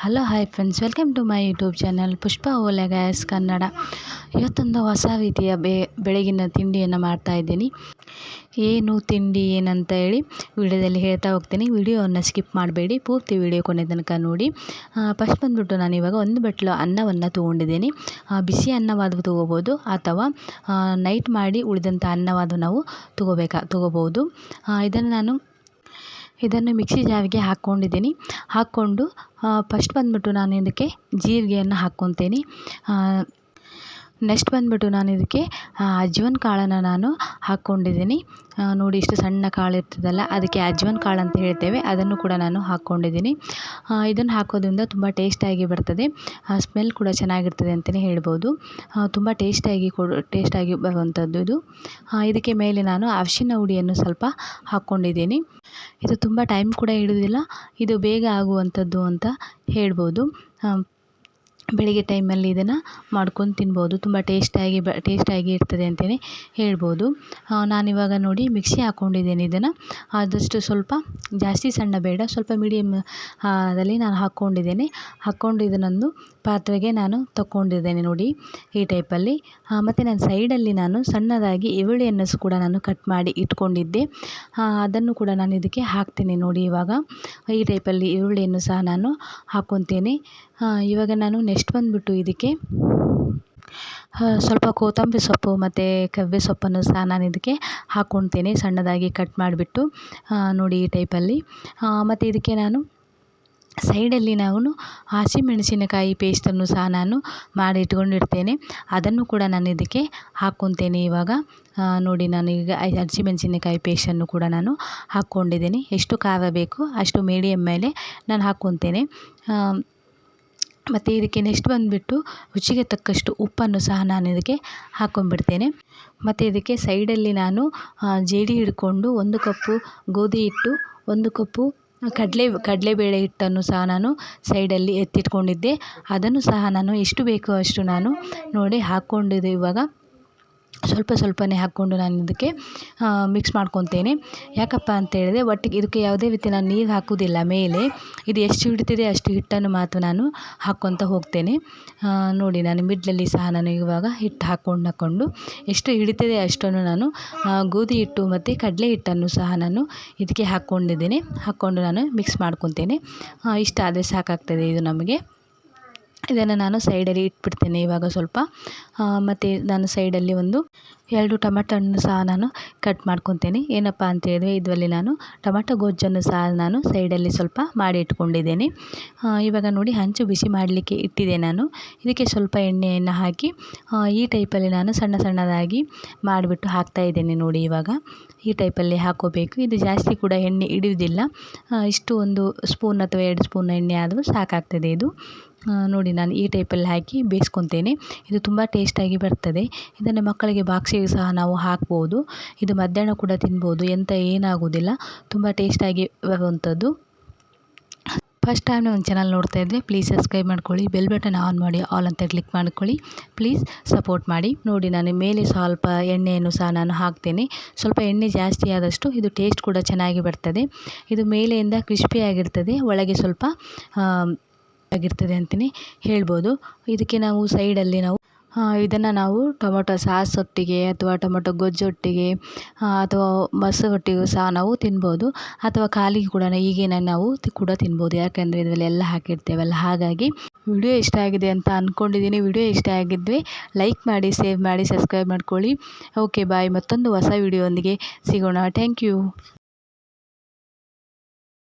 Hello hi friends, welcome to my YouTube channel Pushpa ಓಲೆ gas Kannada. ಇವತ್ತೊಂದು ಹೊಸ ರೀತಿಯ ಬೆಳಗಿನ ತಿಂಡಿಯನ್ನು ಮಾಡ್ತಾಯಿದ್ದೀನಿ. ಏನು ತಿಂಡಿ ಏನಂತ ಹೇಳಿ ವಿಡಿಯೋದಲ್ಲಿ ಹೇಳ್ತಾ ಹೋಗ್ತೀನಿ. ವಿಡಿಯೋವನ್ನು ಸ್ಕಿಪ್ ಮಾಡಬೇಡಿ, ಪೂರ್ತಿ ವಿಡಿಯೋ ಕೊನೆ ತನಕ ನೋಡಿ. ಫಸ್ಟ್ ಬಂದುಬಿಟ್ಟು ನಾನು ಇವಾಗ ಒಂದು ಬಟ್ಲು ಅನ್ನವನ್ನು ತೊಗೊಂಡಿದ್ದೀನಿ. ಬಿಸಿ ಅನ್ನವಾದರೂ ತೊಗೋಬೋದು ಅಥವಾ ನೈಟ್ ಮಾಡಿ ಉಳಿದಂಥ ಅನ್ನವಾದರೂ ನಾವು ತೊಗೋಬೋದು. ಇದನ್ನು ಮಿಕ್ಸಿ ಜಾರಿಗೆ ಹಾಕ್ಕೊಂಡು ಫಸ್ಟ್ ಬಂದುಬಿಟ್ಟು ನಾನು ಇದಕ್ಕೆ ಜೀರಿಗೆಯನ್ನು ಹಾಕ್ಕೊತೀನಿ. ನೆಕ್ಸ್ಟ್ ಬಂದುಬಿಟ್ಟು ನಾನು ಇದಕ್ಕೆ ಅಜ್ವಾನ್ ಕಾಳನ್ನು ನಾನು ಹಾಕ್ಕೊಂಡಿದ್ದೀನಿ. ನೋಡಿ, ಇಷ್ಟು ಸಣ್ಣ ಕಾಳು ಇರ್ತದಲ್ಲ, ಅದಕ್ಕೆ ಅಜ್ವಾನ್ ಕಾಳು ಅಂತ ಹೇಳ್ತೇವೆ, ಅದನ್ನು ಕೂಡ ನಾನು ಹಾಕ್ಕೊಂಡಿದ್ದೀನಿ. ಇದನ್ನು ಹಾಕೋದ್ರಿಂದ ತುಂಬ ಟೇಸ್ಟಾಗಿ ಬರ್ತದೆ, ಸ್ಮೆಲ್ ಕೂಡ ಚೆನ್ನಾಗಿರ್ತದೆ ಅಂತಲೇ ಹೇಳ್ಬೋದು. ತುಂಬ ಟೇಸ್ಟಾಗಿ ಬರುವಂಥದ್ದು ಇದು. ಇದಕ್ಕೆ ಮೇಲೆ ನಾನು ಅರಿಶಿನ ಹುಡಿಯನ್ನು ಸ್ವಲ್ಪ ಹಾಕ್ಕೊಂಡಿದ್ದೀನಿ. ಇದು ತುಂಬ ಟೈಮ್ ಕೂಡ ಹಿಡಿಯೋದಿಲ್ಲ, ಇದು ಬೇಗ ಆಗುವಂಥದ್ದು ಅಂತ ಹೇಳ್ಬೋದು. ಬೆಳಿಗ್ಗೆ ಟೈಮಲ್ಲಿ ಇದನ್ನು ಮಾಡ್ಕೊಂಡು ತಿನ್ಬೋದು, ತುಂಬ ಟೇಸ್ಟಾಗಿ ಇರ್ತದೆ ಅಂತಲೇ ಹೇಳ್ಬೋದು. ನಾನಿವಾಗ ನೋಡಿ ಮಿಕ್ಸಿ ಹಾಕ್ಕೊಂಡಿದ್ದೀನಿ. ಇದನ್ನು ಆದಷ್ಟು ಸ್ವಲ್ಪ ಜಾಸ್ತಿ ಸಣ್ಣ ಬೇಡ, ಸ್ವಲ್ಪ ಮೀಡಿಯಮ್ ದಲ್ಲಿ ನಾನು ಹಾಕ್ಕೊಂಡು ಇದನ್ನೊಂದು ಪಾತ್ರೆಗೆ ನಾನು ತಗೊಂಡಿದ್ದೇನೆ. ನೋಡಿ, ಈ ಟೈಪಲ್ಲಿ. ಮತ್ತು ನಾನು ಸೈಡಲ್ಲಿ ನಾನು ಸಣ್ಣದಾಗಿ ಈರುಳ್ಳಿಯನ್ನು ಕೂಡ ನಾನು ಕಟ್ ಮಾಡಿ ಇಟ್ಕೊಂಡಿದ್ದೆ, ಅದನ್ನು ಕೂಡ ನಾನು ಇದಕ್ಕೆ ಹಾಕ್ತೀನಿ. ನೋಡಿ, ಇವಾಗ ಈ ಟೈಪಲ್ಲಿ ಈರುಳ್ಳಿಯನ್ನು ಸಹ ನಾನು ಹಾಕ್ಕೊತೀನಿ. ಇವಾಗ ನಾನು ನೆಕ್ಸ್ಟ್ ಬಂದುಬಿಟ್ಟು ಇದಕ್ಕೆ ಸ್ವಲ್ಪ ಕೊತ್ತಂಬರಿ ಸೊಪ್ಪು ಮತ್ತು ಕರಿಬೇವು ಸೊಪ್ಪನ್ನು ಸಹ ನಾನು ಇದಕ್ಕೆ ಹಾಕ್ಕೊಳ್ತೇನೆ, ಸಣ್ಣದಾಗಿ ಕಟ್ ಮಾಡಿಬಿಟ್ಟು. ನೋಡಿ, ಈ ಟೈಪಲ್ಲಿ. ಮತ್ತು ಇದಕ್ಕೆ ನಾನು ಸೈಡಲ್ಲಿ ಹಸಿಮೆಣಸಿನಕಾಯಿ ಪೇಸ್ಟನ್ನು ಸಹ ನಾನು ಮಾಡಿ ಇಟ್ಕೊಂಡಿರ್ತೇನೆ, ಅದನ್ನು ಕೂಡ ನಾನು ಇದಕ್ಕೆ ಹಾಕ್ಕೊತೇನೆ ಇವಾಗ. ನೋಡಿ, ನಾನು ಈಗ ಹಸಿಮೆಣಸಿನಕಾಯಿ ಪೇಸ್ಟನ್ನು ಕೂಡ ನಾನು ಹಾಕ್ಕೊಂಡಿದ್ದೀನಿ. ಎಷ್ಟು ಖಾರ ಬೇಕು ಅಷ್ಟು ಮೀಡಿಯಮ್ ಮೇಲೆ ನಾನು ಹಾಕ್ಕೊತೇನೆ. ಮತ್ತು ಇದಕ್ಕೆ ನೆಕ್ಸ್ಟ್ ಬಂದುಬಿಟ್ಟು ರುಚಿಗೆ ತಕ್ಕಷ್ಟು ಉಪ್ಪನ್ನು ಸಹ ನಾನು ಇದಕ್ಕೆ ಹಾಕ್ಕೊಂಡ್ಬಿಡ್ತೇನೆ. ಮತ್ತು ಇದಕ್ಕೆ ಸೈಡಲ್ಲಿ ನಾನು ಜೇಡಿ ಹಿಡ್ಕೊಂಡು 1 ಕಪ್ಪು ಗೋಧಿ ಹಿಟ್ಟು, 1 ಕಪ್ಪು ಕಡಲೆಬೇಳೆ ಹಿಟ್ಟನ್ನು ಸಹ ನಾನು ಸೈಡಲ್ಲಿ ಎತ್ತಿಟ್ಕೊಂಡಿದ್ದೆ, ಅದನ್ನು ಸಹ ನಾನು ಎಷ್ಟು ಬೇಕೋ ಅಷ್ಟು ನಾನು ನೋಡಿ ಹಾಕ್ಕೊಂಡಿದ್ದೆ. ಇವಾಗ ಸ್ವಲ್ಪನೇ ಹಾಕ್ಕೊಂಡು ನಾನು ಇದಕ್ಕೆ ಮಿಕ್ಸ್ ಮಾಡ್ಕೊತೇನೆ. ಯಾಕಪ್ಪ ಅಂತ ಹೇಳಿದ್ರೆ ಒಟ್ಟಿಗೆ ಇದಕ್ಕೆ ಯಾವುದೇ ರೀತಿ ನಾನು ನೀರು ಹಾಕೋದಿಲ್ಲ. ಮೇಲೆ ಇದು ಎಷ್ಟು ಹಿಡಿತಿದೆ ಅಷ್ಟು ಹಿಟ್ಟನ್ನು ಮಾತ್ರ ನಾನು ಹಾಕ್ಕೊತ ಹೋಗ್ತೇನೆ. ನೋಡಿ, ನಾನು ಮಿಡ್ಲಲ್ಲಿ ಸಹ ನಾನು ಇವಾಗ ಹಿಟ್ಟು ಹಾಕ್ಕೊಂಡು ಎಷ್ಟು ಹಿಡಿತಿದೆ ಅಷ್ಟನ್ನು ನಾನು ಗೋಧಿ ಹಿಟ್ಟು ಮತ್ತು ಕಡಲೆ ಹಿಟ್ಟನ್ನು ಸಹ ನಾನು ಇದಕ್ಕೆ ಹಾಕ್ಕೊಂಡು ನಾನು ಮಿಕ್ಸ್ ಮಾಡ್ಕೊತೇನೆ. ಇಷ್ಟ ಆದರೆ ಸಾಕಾಗ್ತದೆ ಇದು ನಮಗೆ. ಇದನ್ನು ನಾನು ಸೈಡಲ್ಲಿ ಇಟ್ಬಿಡ್ತೇನೆ ಇವಾಗ ಸ್ವಲ್ಪ. ಮತ್ತು ನಾನು ಸೈಡಲ್ಲಿ 2 ಟೊಮೆಟೊನ್ನು ಸಹ ನಾನು ಕಟ್ ಮಾಡ್ಕೊತೇನೆ. ಏನಪ್ಪ ಅಂತ ಹೇಳಿದ್ರೆ ಇದರಲ್ಲಿ ನಾನು ಟೊಮೆಟೊ ಗೊಜ್ಜನ್ನು ಸಹ ನಾನು ಸೈಡಲ್ಲಿ ಸ್ವಲ್ಪ ಮಾಡಿ ಇಟ್ಕೊಂಡಿದ್ದೇನೆ. ಇವಾಗ ನೋಡಿ, ಹಂಚು ಬಿಸಿ ಮಾಡಲಿಕ್ಕೆ ಇಟ್ಟಿದ್ದೆ ನಾನು. ಇದಕ್ಕೆ ಸ್ವಲ್ಪ ಎಣ್ಣೆಯನ್ನು ಹಾಕಿ ಈ ಟೈಪಲ್ಲಿ ನಾನು ಸಣ್ಣದಾಗಿ ಮಾಡಿಬಿಟ್ಟು ಹಾಕ್ತಾಯಿದ್ದೇನೆ. ನೋಡಿ, ಇವಾಗ ಈ ಟೈಪಲ್ಲಿ ಹಾಕ್ಕೋಬೇಕು. ಇದು ಜಾಸ್ತಿ ಕೂಡ ಎಣ್ಣೆ ಹಿಡಿಯೋದಿಲ್ಲ, ಇಷ್ಟು 1 ಸ್ಪೂನ್ ಅಥವಾ 2 ಸ್ಪೂನ್ ಎಣ್ಣೆ ಆದರೂ ಸಾಕಾಗ್ತದೆ ಇದು. ನೋಡಿ, ನಾನು ಈ ಟೈಪಲ್ಲಿ ಹಾಕಿ ಬೇಯಿಸ್ಕೊತೇನೆ. ಇದು ತುಂಬ ಟೇಸ್ಟಾಗಿ ಬರ್ತದೆ. ಇದನ್ನು ಮಕ್ಕಳಿಗೆ ಬಾಕ್ಸಿಗೆ ಸಹ ನಾವು ಹಾಕ್ಬೋದು. ಇದು ಮಧ್ಯಾಹ್ನ ಕೂಡ ತಿನ್ಬೋದು, ಏನಾಗೋದಿಲ್ಲ, ತುಂಬ ಟೇಸ್ಟಾಗಿ ಬರುವಂಥದ್ದು. ಫಸ್ಟ್ ಟೈಮ್ ನನ್ನ ಚಾನಲ್ ನೋಡ್ತಾ ಇದ್ದರೆ ಪ್ಲೀಸ್ ಸಬ್ಸ್ಕ್ರೈಬ್ ಮಾಡ್ಕೊಳ್ಳಿ, ಬೆಲ್ ಬಟನ್ ಆನ್ ಮಾಡಿ ಆಲ್ ಅಂತ ಕ್ಲಿಕ್ ಮಾಡ್ಕೊಳ್ಳಿ, ಪ್ಲೀಸ್ ಸಪೋರ್ಟ್ ಮಾಡಿ. ನೋಡಿ, ನಾನು ಮೇಲೆ ಸ್ವಲ್ಪ ಎಣ್ಣೆಯನ್ನು ಸಹ ನಾನು ಹಾಕ್ತೇನೆ. ಸ್ವಲ್ಪ ಎಣ್ಣೆ ಜಾಸ್ತಿ ಆದಷ್ಟು ಇದು ಟೇಸ್ಟ್ ಕೂಡ ಚೆನ್ನಾಗಿ ಬರ್ತದೆ. ಇದು ಮೇಲೆಯಿಂದ ಕ್ರಿಸ್ಪಿಯಾಗಿರ್ತದೆ, ಒಳಗೆ ಸ್ವಲ್ಪ ಆಗಿರ್ತದೆ ಅಂತಲೇ ಹೇಳ್ಬೋದು. ಇದಕ್ಕೆ ನಾವು ಸೈಡಲ್ಲಿ ಇದನ್ನು ನಾವು ಟೊಮೊಟೊ ಸಾಸ್ ಒಟ್ಟಿಗೆ ಅಥವಾ ಟೊಮೊಟೊ ಗೊಜ್ಜೊಟ್ಟಿಗೆ ಅಥವಾ ಮೊಸರೊಟ್ಟಿಗೂ ಸಹ ನಾವು ತಿನ್ಬೋದು, ಅಥವಾ ಖಾಲಿ ಕೂಡ ಹೀಗೇನೆ ನಾವು ಕೂಡ ತಿನ್ಬೋದು. ಯಾಕಂದರೆ ಇದರಲ್ಲಿ ಎಲ್ಲ ಹಾಕಿರ್ತೇವಲ್ಲ, ಹಾಗಾಗಿ. ವಿಡಿಯೋ ಇಷ್ಟ ಆಗಿದೆ ಅಂತ ಅಂದ್ಕೊಂಡಿದ್ದೀನಿ. ವಿಡಿಯೋ ಇಷ್ಟ ಆಗಿದ್ದರೆ ಲೈಕ್ ಮಾಡಿ, ಸೇವ್ ಮಾಡಿ, ಸಬ್ಸ್ಕ್ರೈಬ್ ಮಾಡ್ಕೊಳ್ಳಿ. Okay, bye. ಮತ್ತೊಂದು ಹೊಸ ವಿಡಿಯೋ ಒಂದಿಗೆ ಸಿಗೋಣ. Thank you.